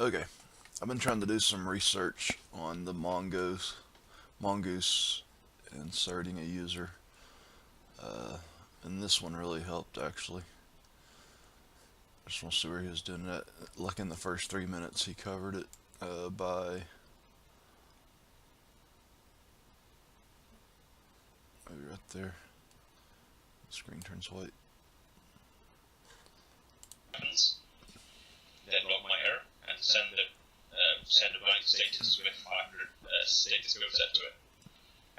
Okay, I've been trying to do some research on the mongoose inserting a user, uh, and this one really helped actually. I just want to see where he was doing that. Like in the first 3 minutes, he covered it by maybe right there. The screen turns white. Happens, then log my error and send a blank status with 500 status code set to it.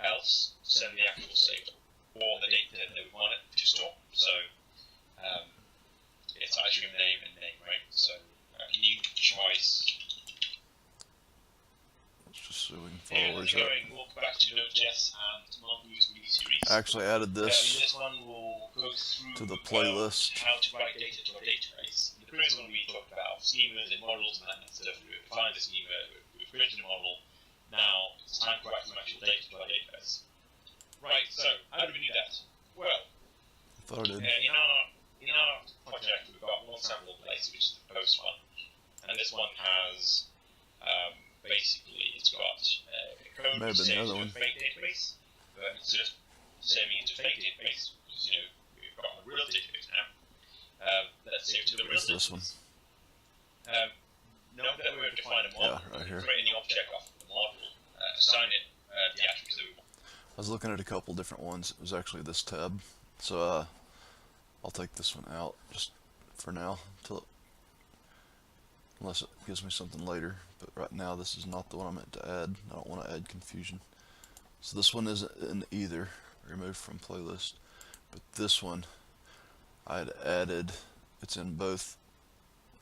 Else, send the actual state or the data that we want it to store. So it's ice cream name and name, right? So new choice. Let's just see if we can follow where he's at. Walk back to Node.js and Mongoose Mini Series. I actually added this this one will go through to the playlist. How to write data to a database. In the previous one we talked about schemas and models and that kind of stuff. We defined the schema, we've created a model. Now it's time to write some actual data to our database. Right, so how do we do that? Well, I thought I did. in our project we've got one sample place, which is the post one, and this one has basically it's got code that saves to a fake database, but it's just saving it to a fake database because we've got a real database now. Let's save to the real database. This one. Note that we've defined a model. Yeah, right here. Create a new object off the model, assign it the attributes that we want. I was looking at a couple different ones. It was actually this tab, so I'll take this one out just for now, unless it gives me something later. But right now, this is not the one I meant to add. I don't want to add confusion. So this one isn't in either, removed from playlist. But this one, I had added. It's in both.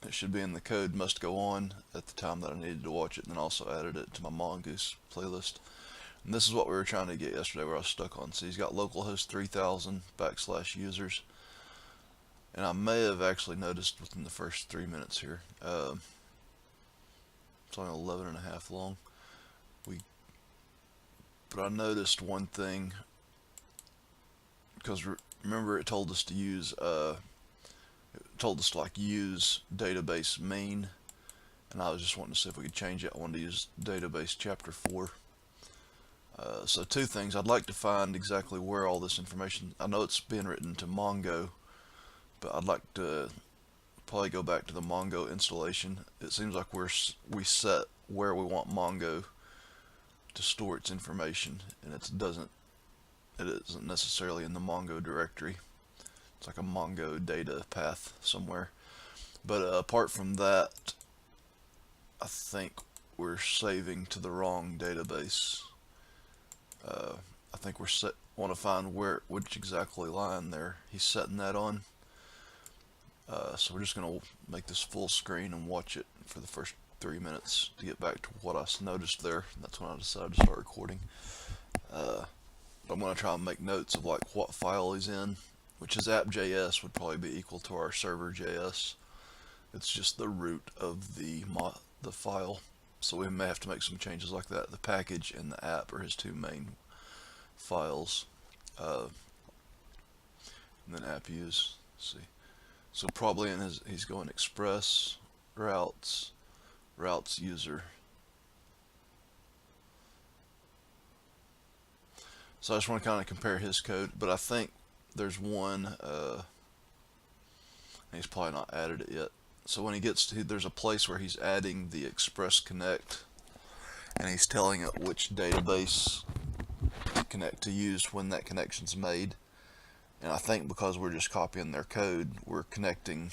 It should be in the code must go on at the time that I needed to watch it, and then also added it to my Mongoose playlist. And this is what we were trying to get yesterday, where I was stuck on. So he's got localhost 3000 /users. And I may have actually noticed within the first 3 minutes here. It's only 11 and a half long. But I noticed one thing, because remember it told us to use use database main, and I was just wanting to see if we could change it. I wanted to use database chapter 4. So two things. I'd like to find exactly where all this information, I know it's being written to Mongo, but I'd like to probably go back to the Mongo installation. It seems like we set where we want Mongo to store its information, and it isn't necessarily in the Mongo directory. It's like a Mongo data path somewhere. But apart from that, I think we're saving to the wrong database. I think want to find which exactly line there he's setting that on. So we're just going to make this full screen and watch it for the first 3 minutes to get back to what I noticed there. That's when I decided to start recording. But I'm going to try and make notes of like what file he's in, which is app.js would probably be equal to our server.js. It's just the root of the file. So we may have to make some changes like that. The package and the app are his two main files. And then app use. Let's see. So probably he's going express routes user. So I just want to kind of compare his code, but I think there's one, he's probably not added it yet. So when he gets to, there's a place where he's adding the Express Connect, and he's telling it which database to connect to use when that connection's made. And I think because we're just copying their code, we're connecting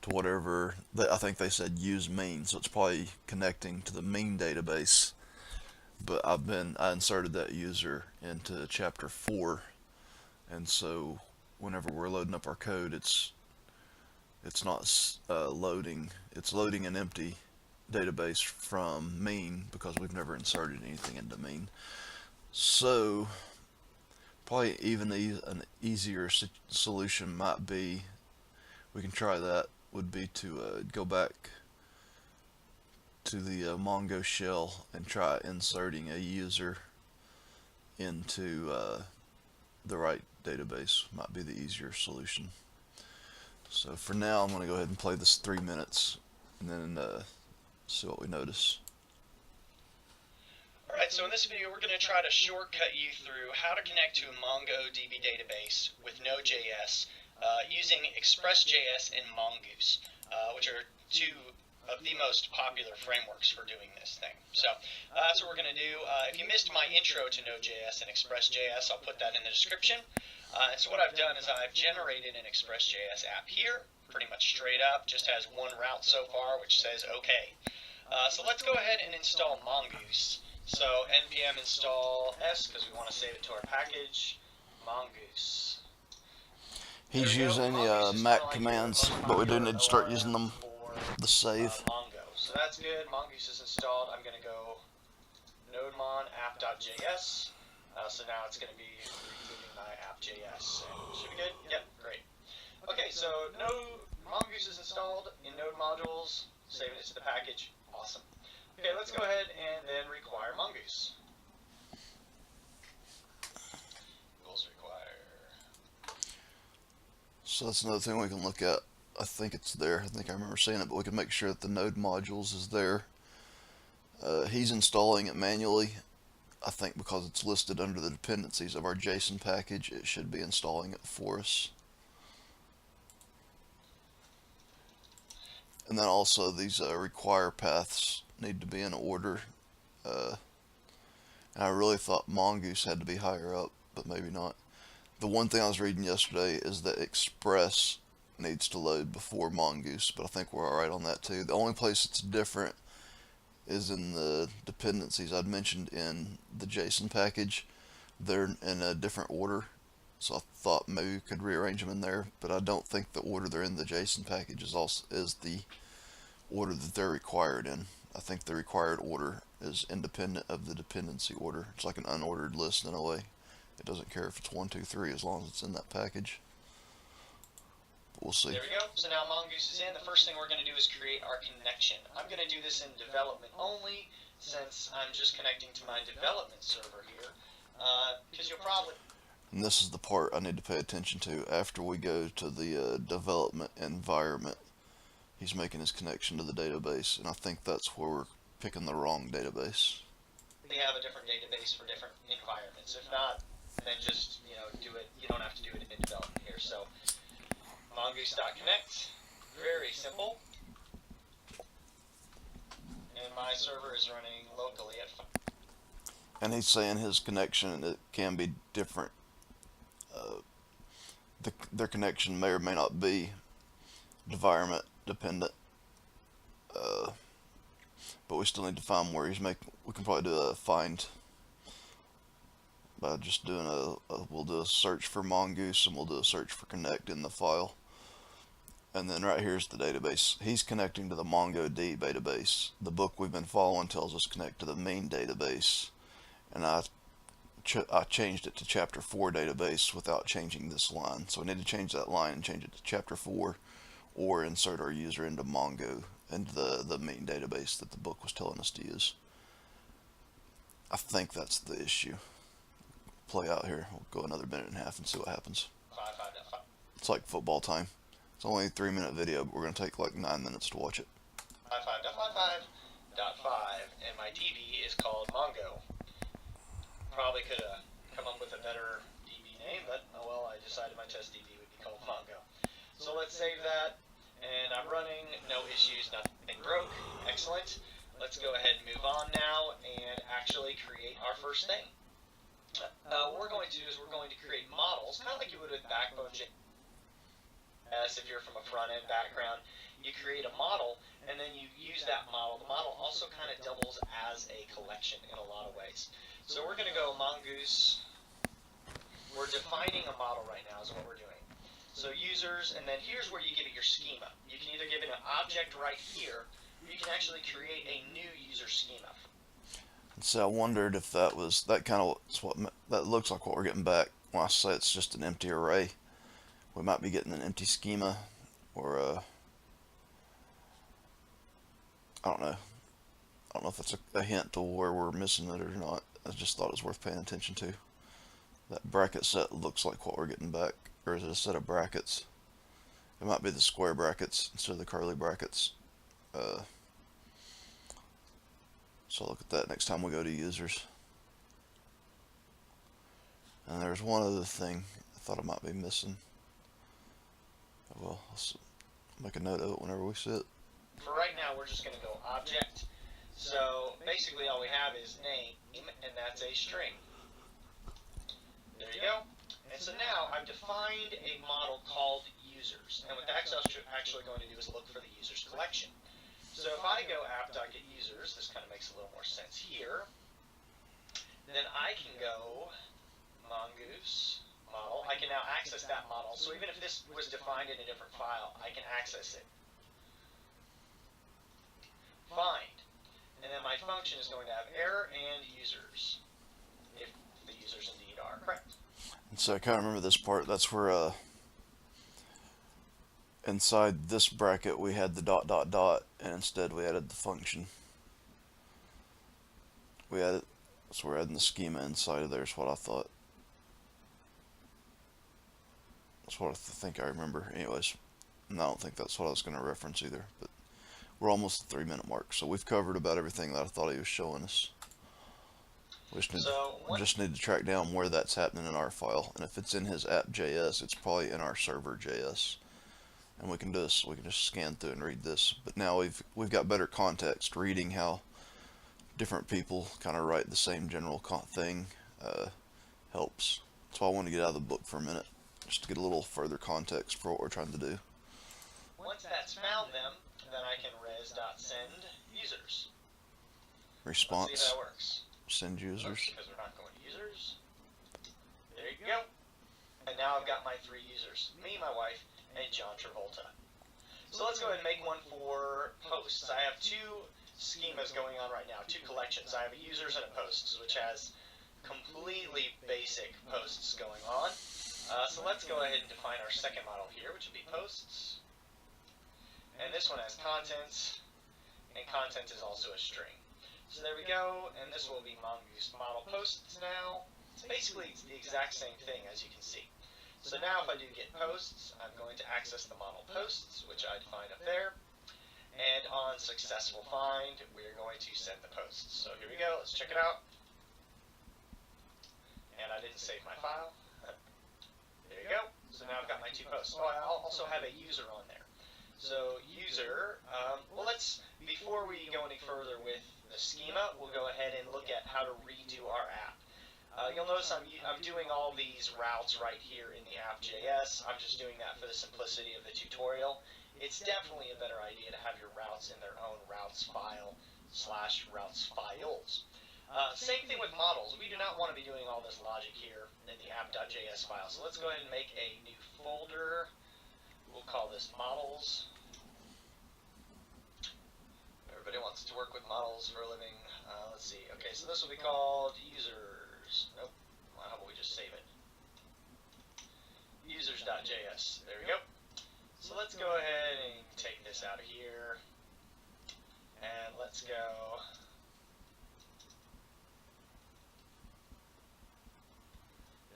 to whatever, I think they said use main, so it's probably connecting to the main database. But I inserted that user into chapter 4, and so whenever we're loading up our code, it's not loading. It's loading an empty database from main because we've never inserted anything into main. So probably even an easier solution might be, we can try that, would be to go back to the Mongo shell and try inserting a user into the right database. Might be the easier solution. So for now, I'm going to go ahead and play this 3 minutes, and then See what we notice. Alright, so in this video we're going to try to shortcut you through how to connect to a MongoDB database with Node.js using Express.js and Mongoose, which are two of the most popular frameworks for doing this thing. So that's what we're going to do. If you missed my intro to Node.js and Express.js, I'll put that in the description. And so what I've done is I've generated an Express.js app here, pretty much straight up, just has one route so far, which says OK. So let's go ahead and install Mongoose. So npm install s, because we want to save it to our package, Mongoose. He's using Mac commands, but we do need to start using them, the save. Mongo. So that's good. Mongoose is installed. I'm going to go nodemon app.js. So now it's going to be rebooting my app.js. Should be good? Yep, great. Okay, so Mongoose is installed in Node modules, saving it to the package. Awesome. Okay, let's go ahead and then require Mongoose. Rules require. So that's another thing we can look at. I think it's there. I think I remember seeing it, but we can make sure that the node modules is there. He's installing it manually. I think because it's listed under the dependencies of our JSON package, it should be installing it for us. And then also these require paths need to be in order. And I really thought Mongoose had to be higher up, but maybe not. The one thing I was reading yesterday is that Express needs to load before Mongoose, but I think we're alright on that too. The only place it's different is in the dependencies I'd mentioned in the JSON package. They're in a different order, so I thought maybe we could rearrange them in there, but I don't think the order they're in the JSON package is the order that they're required in. I think the required order is independent of the dependency order. It's like an unordered list in a way. It doesn't care if it's 1, 2, 3 as long as it's in that package. But we'll see. There we go. So now Mongoose is in. The first thing we're going to do is create our connection. I'm going to do this in development only since I'm just connecting to my development server here. Because you'll probably... And this is the part I need to pay attention to. After we go to the development environment, he's making his connection to the database, and I think that's where we're picking the wrong database. They have a different database for different environments. If not, then just do it. You don't have to do it in development here. So mongoose.connect, very simple. And my server is running locally at 5. And he's saying his connection, it can be different. Their connection may or may not be environment dependent, but we still need to find where he's making. We can probably do a find by just doing we'll do a search for Mongoose and we'll do a search for connect in the file, and then right here's the database. He's connecting to the MongoDB database. The book we've been following tells us connect to the main database, and I changed it to chapter 4 database without changing this line, so we need to change that line and change it to chapter 4, or insert our user into Mongo, into the main database that the book was telling us to use. I think that's the issue. Play out here. We'll go another minute and a half and see what happens. It's like football time. It's only a 3-minute video, but we're going to take like 9 minutes to watch it. 5.5.5.5, and my DB is called Mongo. Probably could have come up with a better DB name, but oh well, I decided my test DB would be called Mongo. So let's save that, and I'm running, no issues, nothing broke, excellent. Let's go ahead and move on now and actually create our first thing. What we're going to do is we're going to create models, kind of like you would with Backbone.js. If you're from a front-end background, you create a model, and then you use that model. The model also kind of doubles as a collection in a lot of ways. So we're going to go Mongoose. We're defining a model right now is what we're doing. So users, and then here's where you give it your schema. You can either give it an object right here, or you can actually create a new user schema. So I wondered if that was, that looks like what we're getting back when I say it's just an empty array. We might be getting an empty schema, or I don't know. I don't know if that's a hint to where we're missing it or not. I just thought it was worth paying attention to. That bracket set looks like what we're getting back. Or is it a set of brackets? It might be the square brackets instead of the curly brackets. So I'll look at that next time we go to users. And there's one other thing I thought I might be missing. Well, I'll make a note of it whenever we see it. For right now, we're just going to go object. So basically all we have is name, and that's a string. There you go. And so now I've defined a model called users. And what that's actually going to do is look for the users collection. So if I go app.getUsers, this kind of makes a little more sense here. Then I can go mongoose model. I can now access that model. So even if this was defined in a different file, I can access it. Find. And then my function is going to have error and users, if the users indeed are correct. And so I kind of remember this part. That's where inside this bracket we had the ... and instead we added the function. So we're adding the schema inside of there is what I thought. That's what I think I remember. Anyways, and I don't think that's what I was going to reference either. But we're almost at the 3-minute mark, so we've covered about everything that I thought he was showing us. We just need to track down where that's happening in our file, and if it's in his app.js, it's probably in our server.js. And we can do this. We can just scan through and read this. But now we've got better context, reading how different people kind of write the same general thing helps. That's why I want to get out of the book for a minute, just to get a little further context for what we're trying to do. Once that's found them, then I can res.send users. Response. Let's see how that works. Send users. Because we're not going to users. There you go. And now I've got my 3 users. Me, my wife, and John Travolta. So let's go ahead and make one for posts. I have 2 schemas going on right now, 2 collections. I have a users and a posts, which has completely basic posts going on. So let's go ahead and define our second model here, which would be posts. And this one has content, and content is also a string. So there we go, and this will be mongoose model posts now. So basically it's the exact same thing as you can see. So now if I do get posts, I'm going to access the model posts, which I defined up there. And on successful find, we're going to send the posts. So here we go, let's check it out. And I didn't save my file. There you go. So now I've got my 2 posts. Oh, I also have a user on there. So user, well, before we go any further with the schema, we'll go ahead and look at how to redo our app. You'll notice I'm doing all these routes right here in the app.js. I'm just doing that for the simplicity of the tutorial. It's definitely a better idea to have your routes in their own routes file /routes files. Same thing with models. We do not want to be doing all this logic here in the app.js file. So let's go ahead and make a new folder. We'll call this models. Everybody wants to work with models for a living. Let's see. Okay, so this will be called users. Nope. Well, how about we just save it? Users.js. There we go. So let's go ahead and take this out of here. And let's go.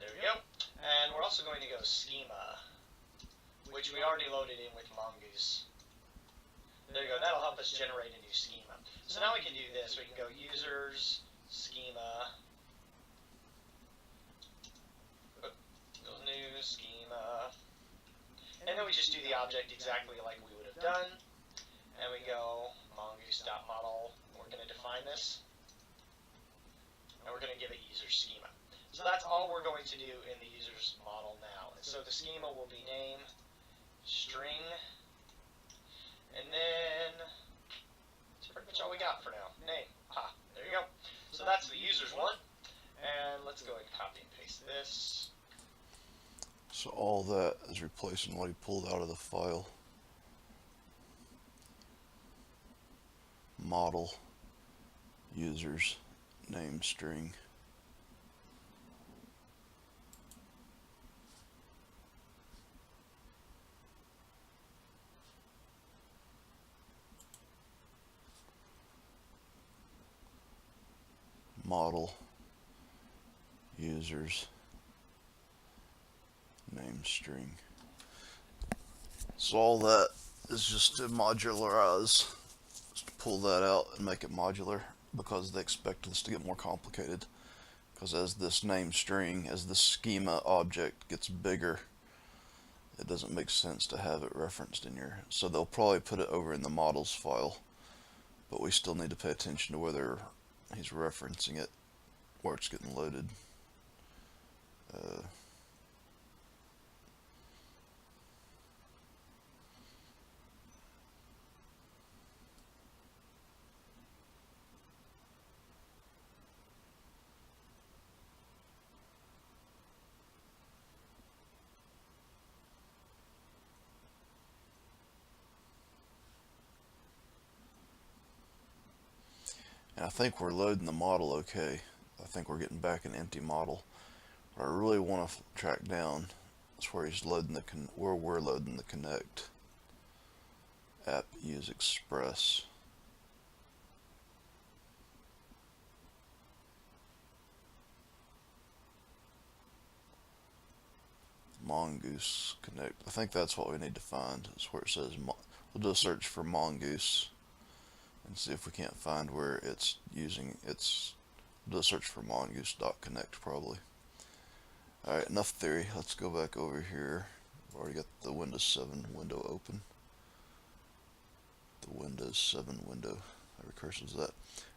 There we go. And we're also going to go schema, which we already loaded in with mongoose. There you go, that'll help us generate a new schema. So now we can do this, we can go users, schema, new schema, and then we just do the object exactly like we would have done, and we go mongoose.model, we're going to define this, and we're going to give it user schema. So that's all we're going to do in the users model now. And so the schema will be name, string, and then that's pretty much all we got for now. Name. There you go. So that's the users one. And let's go ahead and copy and paste this. So all that is replacing what he pulled out of the file. Model, users, name, string. Model, users, name, string. So all that is just to modularize, just to pull that out and make it modular. because they expect this to get more complicated. Because as this name string, as this schema object gets bigger, it doesn't make sense to have it referenced in your, so they'll probably put it over in the models file, but we still need to pay attention to whether he's referencing it where it's getting loaded. And I think we're loading the model okay. I think we're getting back an empty model. What I really want to track down is where he's loading the where we're loading the connect app use express. Mongoose connect. I think that's what we need to find. Is where it says we'll do a search for Mongoose and see if we can't find where it's using its. We'll do a search for mongoose.connect probably. Alright, enough theory. Let's go back over here. I've already got the Windows 7 window open. The Windows 7 window. That recurses that.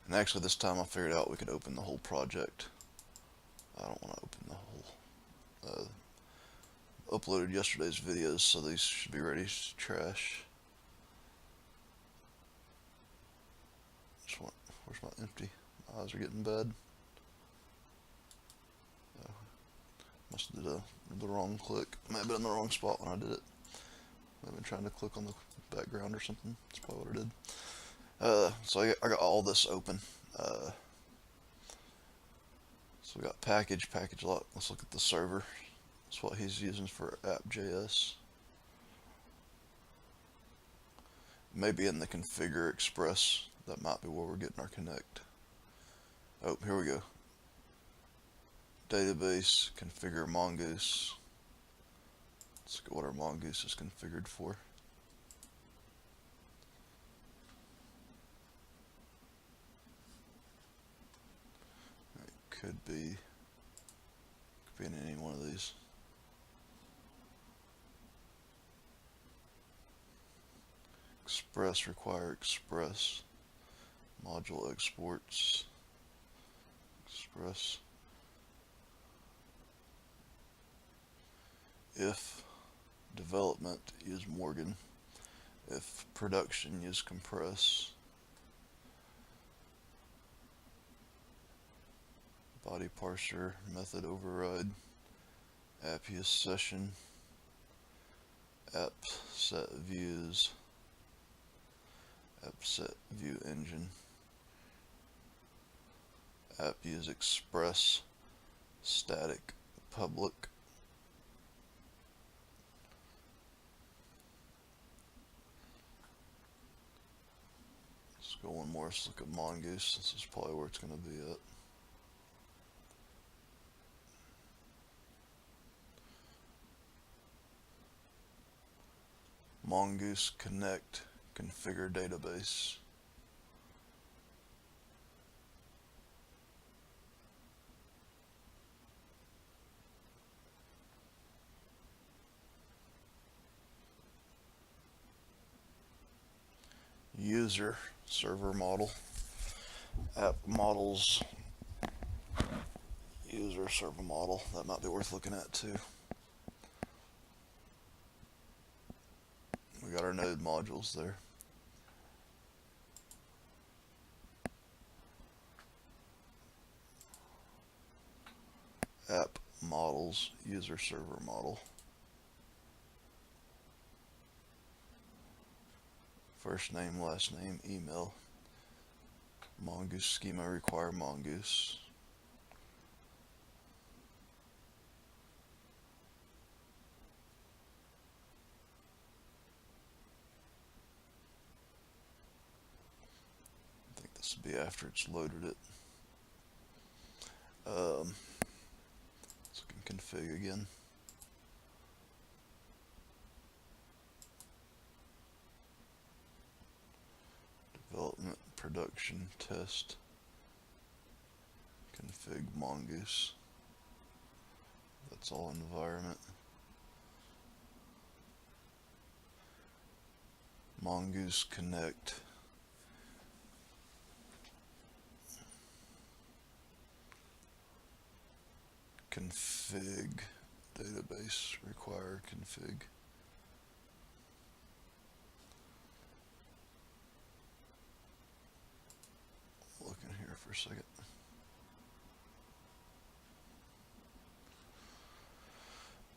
And actually this time I figured out we could open the whole project. I don't want to open the whole. Uploaded yesterday's videos, so these should be ready to trash. Where's my empty? My eyes are getting bad. Must have did the wrong click. Might have been in the wrong spot when I did it. Might have been trying to click on the background or something. That's probably what I did. So I got all this open. So we got package lock. Let's look at the server. That's what he's using for app.js. Maybe in the configure express. That might be where we're getting our connect. Oh, here we go. Database, configure Mongoose. Let's look at what our Mongoose is configured for. It could be in any one of these. Express, require express. Module exports. Express. If development, use Morgan. If production, use compress. Body parser, method override. App use session. App set views. App set view engine. App use express. Static public. Let's go one more. Let's look at Mongoose. This is probably where it's going to be at. Mongoose connect configure database. User server model. App models. User server model. That might be worth looking at too. We got our node modules there. App models, user server model. First name, last name, email. Mongoose schema require Mongoose. I think this will be after it's loaded it. Let's look in config again. Development, production, test. config mongoose. That's all environment. Mongoose connect. Config database require config. Looking here for a second.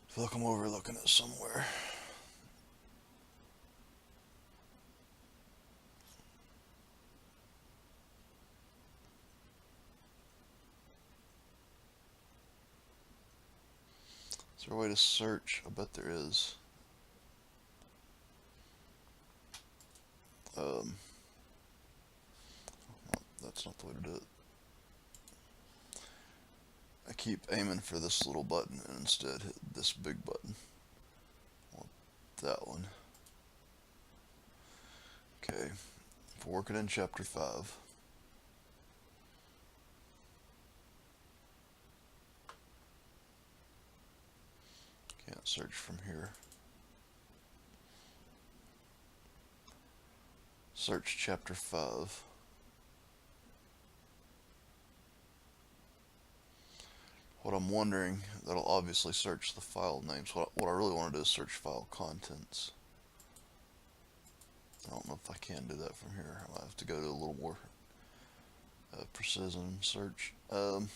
I feel like I'm overlooking it somewhere. Is there a way to search? I bet there is. That's not the way to do it. I keep aiming for this little button and instead hit this big button. I want that one. Okay, if we're working in chapter 5. Can't search from here. Search chapter 5. What I'm wondering, that'll obviously search the file names. What I really want to do is search file contents. I don't know if I can do that from here. I might have to go to a little more precision search. Add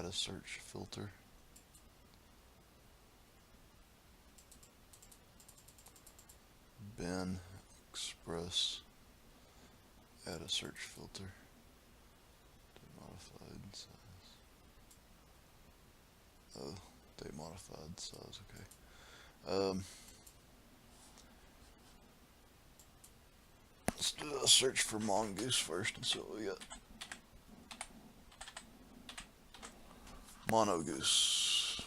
a search filter. Bin Express. Add a search filter. Date modified size. Oh, date modified size. Okay. Let's do a search for mongoose first and see what we got. Monogoose.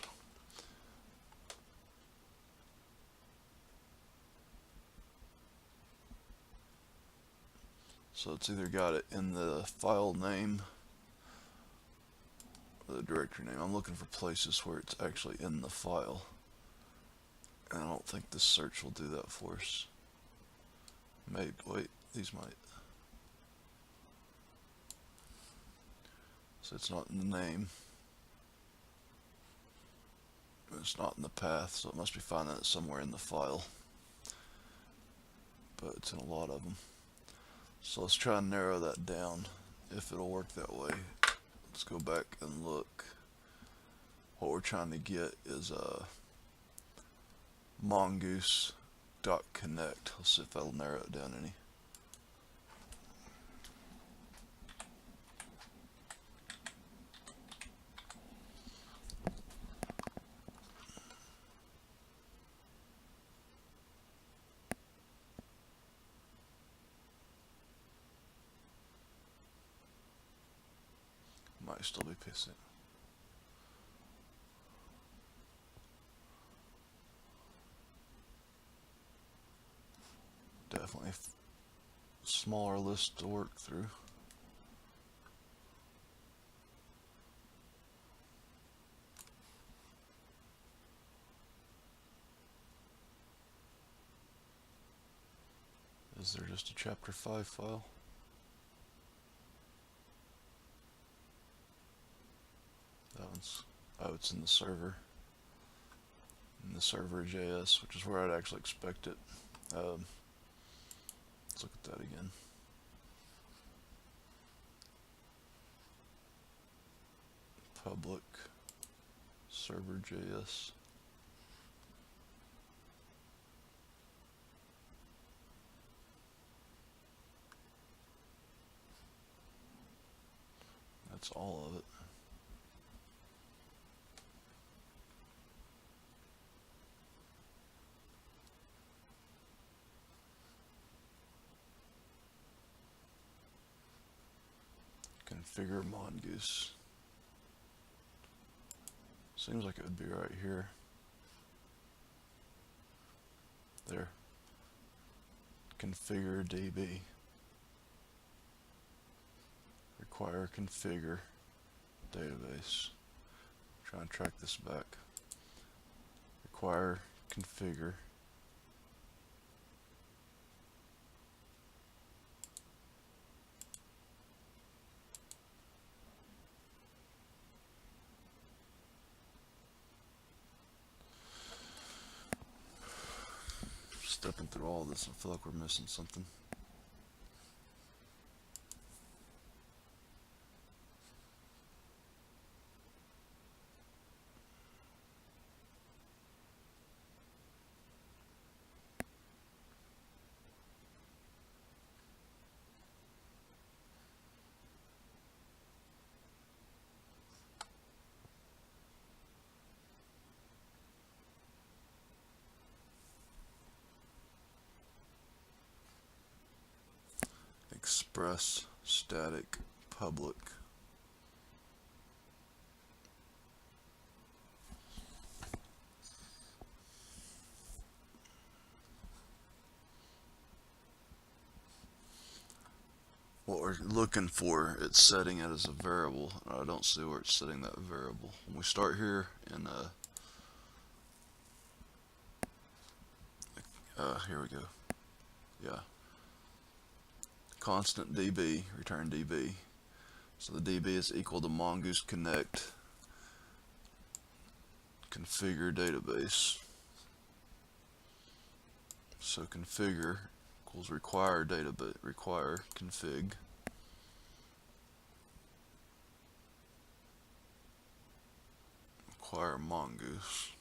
So it's either got it in the file name or the directory name. I'm looking for places where it's actually in the file. And I don't think this search will do that for us. Maybe, wait, these might. So it's not in the name. It's not in the path, so it must be finding it somewhere in the file. But it's in a lot of them. So let's try and narrow that down, if it'll work that way. Let's go back and look. What we're trying to get is mongoose.connect. Let's see if that'll narrow it down any. Might still be pissing. Definitely smaller list to work through. Is there just a chapter 5 file? That one's, oh, it's in the server. In the server JS, which is where I'd actually expect it. Let's look at that again. Public server JS. That's all of it. Configure mongoose. Seems like it would be right here. There. Configure DB. require configure database. Try and track this back. Require configure. Stepping through all this, I feel like we're missing something. Express static public. What we're looking for, it's setting it as a variable. I don't see where it's setting that variable. When we start here in here we go. Yeah. Constant DB, return DB. So the DB is equal to mongoose connect configure database. So configure equals require database, require config. Require mongoose.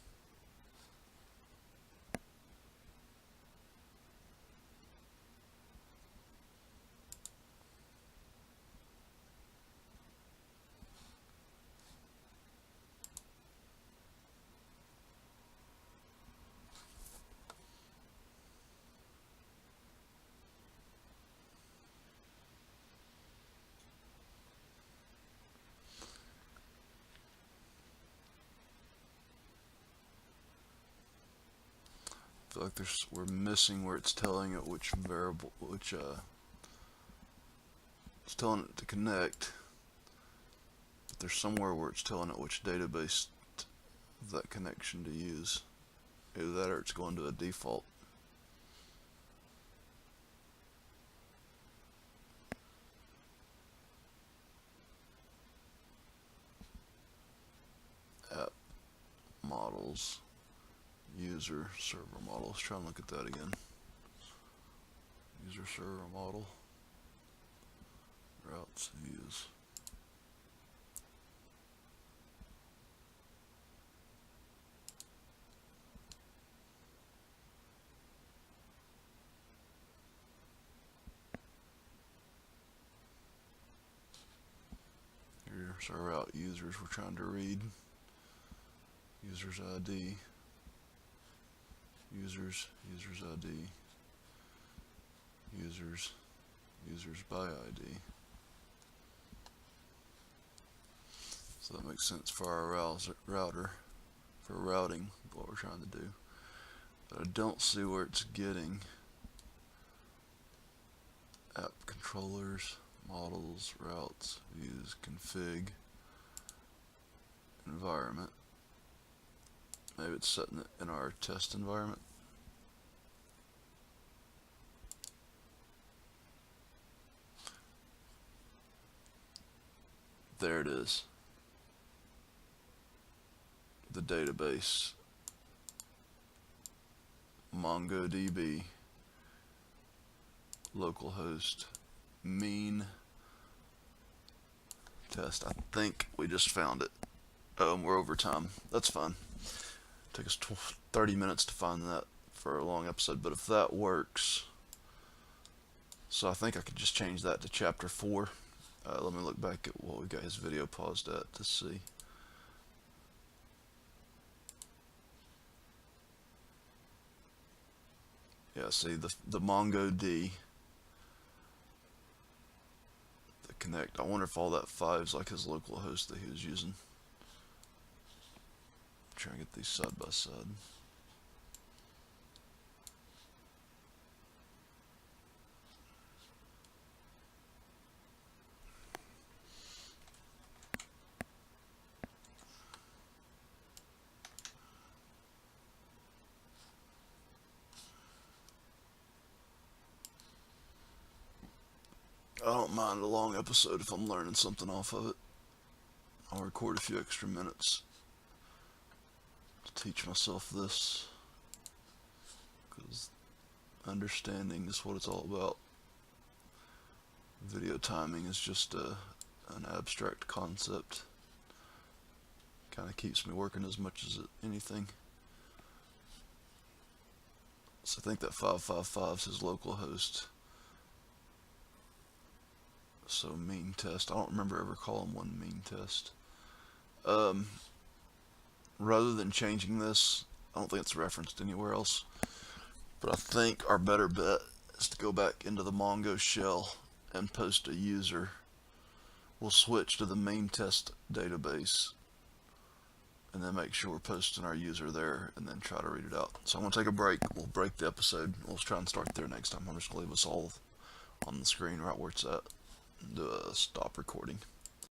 I feel like we're missing where it's telling it which variable, it's telling it to connect, but there's somewhere where it's telling it which database of that connection to use. Either that or it's going to a default. App models. User server model. Let's try and look at that again. User server model. Routes use. Here's our route users we're trying to read. Users ID. Users ID, users by ID. So that makes sense for our router, for routing what we're trying to do. But I don't see where it's getting app controllers, models, routes, views, config, environment. Maybe it's setting it in our test environment. There it is. The database. MongoDB. Localhost. Mean. Test. I think we just found it. We're over time. That's fine. Take us 30 minutes to find that for a long episode, but if that works, so I think I could just change that to chapter 4. Let me look back at what we got his video paused at to see. Yeah, see the MongoD, the connect. I wonder if all that 5 is like his local host that he was using. Try and get these side by side. I don't mind a long episode if I'm learning something off of it. I'll record a few extra minutes to teach myself this, because understanding is what it's all about. Video timing is just an abstract concept. Kind of keeps me working as much as anything. So I think that 555 is his local host. So mean test. I don't remember ever calling one mean test. Rather than changing this, I don't think it's referenced anywhere else, but I think our better bet is to go back into the Mongo shell and post a user. We'll switch to the main test database and then make sure we're posting our user there and then try to read it out. So I'm going to take a break. We'll break the episode. We'll try and start there next time. I'm just going to leave us all on the screen right where it's at and do a stop recording.